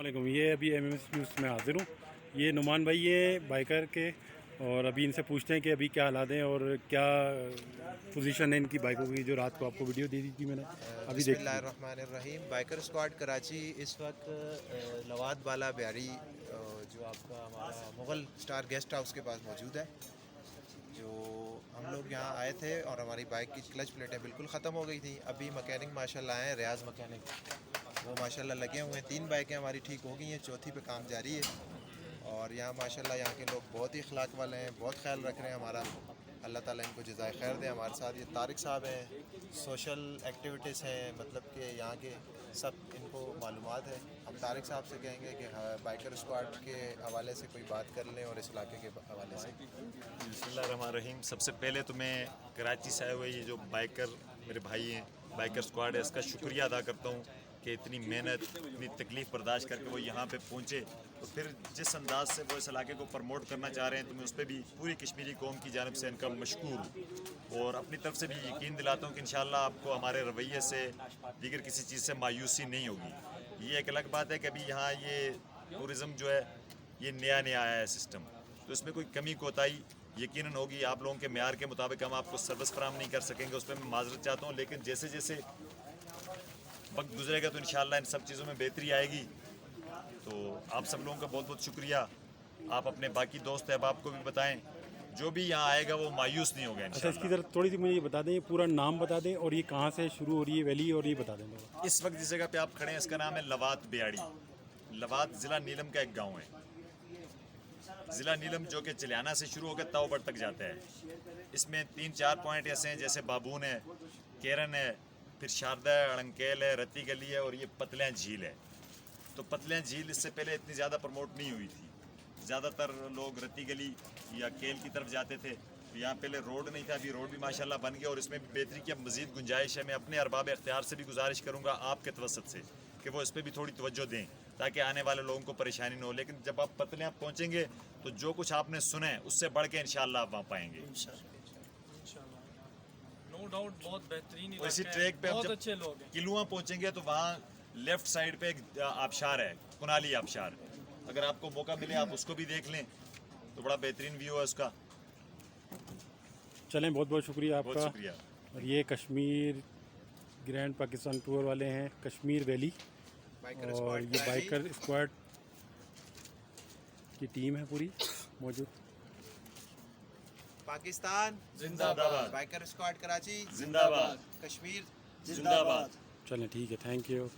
वालेकुम। ये अभी MMS न्यूज़ में हाजिर हूँ। ये नुमान भाई ये बाइकर के, और अभी इनसे पूछते हैं कि अभी क्या हालात हैं और क्या पोजीशन है इनकी बाइकों की, जो रात को आपको वीडियो दे दी थी मैंने अभी देखी। बिस्मिल्लाहिर्रहमानिर्रहीम। बाइकर स्क्वाड कराची इस वक्त लवाद बाला ब्यारी जो आपका हमारा मुग़ल स्टार गेस्ट हाउस के पास मौजूद है। जो हम लोग यहाँ आए थे और हमारी बाइक की क्लच प्लेटें बिल्कुल ख़त्म हो गई थी। अभी मैकेनिक माशाल्लाह आए हैं, रियाज मैकेनिक, वो माशाल्लाह लगे हुए हैं। 3 बाइकें हमारी ठीक हो गई हैं, चौथी पे काम जारी है। और यहाँ माशाल्लाह यहाँ के लोग बहुत ही अखलाक वाले हैं, बहुत ख्याल रख रहे हैं हमारा। अल्लाह ताला इनको जज़ाए खैर दे। हमारे साथ ये तारिक साहब हैं, सोशल एक्टिविटीज़ हैं, मतलब कि यहाँ के सब इनको मालूमात है। हम तारिक साहब से कहेंगे कि बाइकर स्क्वाड के हवाले से कोई बात कर लें और इस इलाके के हवाले से। बिस्मिल्लाहिर्रहमानिर्रहीम। सबसे पहले तो मैं कराची से आए हुए ये जो बाइकर मेरे भाई हैं, बाइकर स्क्वाड है, इसका शुक्रिया अदा करता हूँ कि इतनी मेहनत, इतनी तकलीफ़ बर्दाश्त करके वो यहाँ पे पहुँचे। तो फिर जिस अंदाज से वो इस इलाके को प्रमोट करना चाह रहे हैं, तो मैं उस पर भी पूरी कश्मीरी कौम की जानिब से इनका मशकूर हूँ। और अपनी तरफ से भी यकीन दिलाता हूँ कि इंशाअल्लाह आपको हमारे रवैये से, दीगर किसी चीज़ से मायूसी नहीं होगी। ये एक अलग बात है कि अभी यहाँ ये टूरिज़म जो है ये नया नया आया है सिस्टम, तो इसमें कोई कमी कोताही यकीनन होगी। आप लोगों के म्यार के मुताबिक हम आपको सर्विस फराहम नहीं कर सकेंगे, उस पर मैं माजरत चाहता हूँ। लेकिन जैसे जैसे वक्त गुजरेगा तो इंशाअल्लाह इन सब चीज़ों में बेहतरी आएगी। तो आप सब लोगों का बहुत बहुत शुक्रिया। आप अपने बाकी दोस्त अहबाब को भी बताएं, जो भी यहाँ आएगा वो मायूस नहीं होगा अच्छा, इंशाअल्लाह। इसकी ज़रा थोड़ी सी मुझे ये बता दें, ये पूरा नाम बता दें और ये कहाँ से शुरू हो रही है वैली, और ये बता दें थोड़ा। इस वक्त जिस जगह पे आप खड़े हैं इसका नाम है लवाद ब्याड़ी। लवाद ज़िला नीलम का एक गाँव है। ज़िला नीलम जो कि चिलियाना से शुरू होकर ताओबड़ तक जाता है। इसमें 3-4 पॉइंट ऐसे हैं जैसे बाबून है, केरन है, फिर शारदा है, अड़ंकेल है, रत्ती गली है और ये पतलियाँ झील है। तो पतलियाँ झील इससे पहले इतनी ज़्यादा प्रमोट नहीं हुई थी। ज़्यादातर लोग रत्ती गली या केल की तरफ जाते थे। तो यहाँ पहले रोड नहीं था, अभी रोड भी माशाल्लाह बन गया और इसमें भी बेहतरी की अब मज़ीद गुंजाइश है। मैं अपने अरबाब इख्तियार से भी गुजारिश करूँगा आपके तवसत से कि वो इस पर भी थोड़ी तवज्जो दें ताकि आने वाले लोगों को परेशानी न हो। लेकिन जब आप पतलियाँ पहुँचेंगे तो जो कुछ आपने सुना है उससे बढ़ के इंशाअल्लाह आप वहाँ पाएंगे। नो डाउट बहुत बेहतरीन और इसी इलाका ट्रैक है, पे बहुत जब अच्छे लोग हैं। किलुआ पहुँचेंगे तो वहाँ लेफ़्ट साइड पे एक आबशार है, कुनाली आबशार। अगर आपको मौका मिले आप उसको भी देख लें तो बड़ा बेहतरीन व्यू है उसका। चलें, बहुत बहुत शुक्रिया बहुत आपका। शुक्रिया। और ये कश्मीर ग्रैंड पाकिस्तान टूर वाले हैं, कश्मीर वैली, और ये बाइकर स्क्वाड की टीम है पूरी मौजूद। पाकिस्तान जिंदाबाद। बाइकर स्क्वाड कराची जिंदाबाद। कश्मीर जिंदाबाद। चलें, ठीक है, थैंक यू।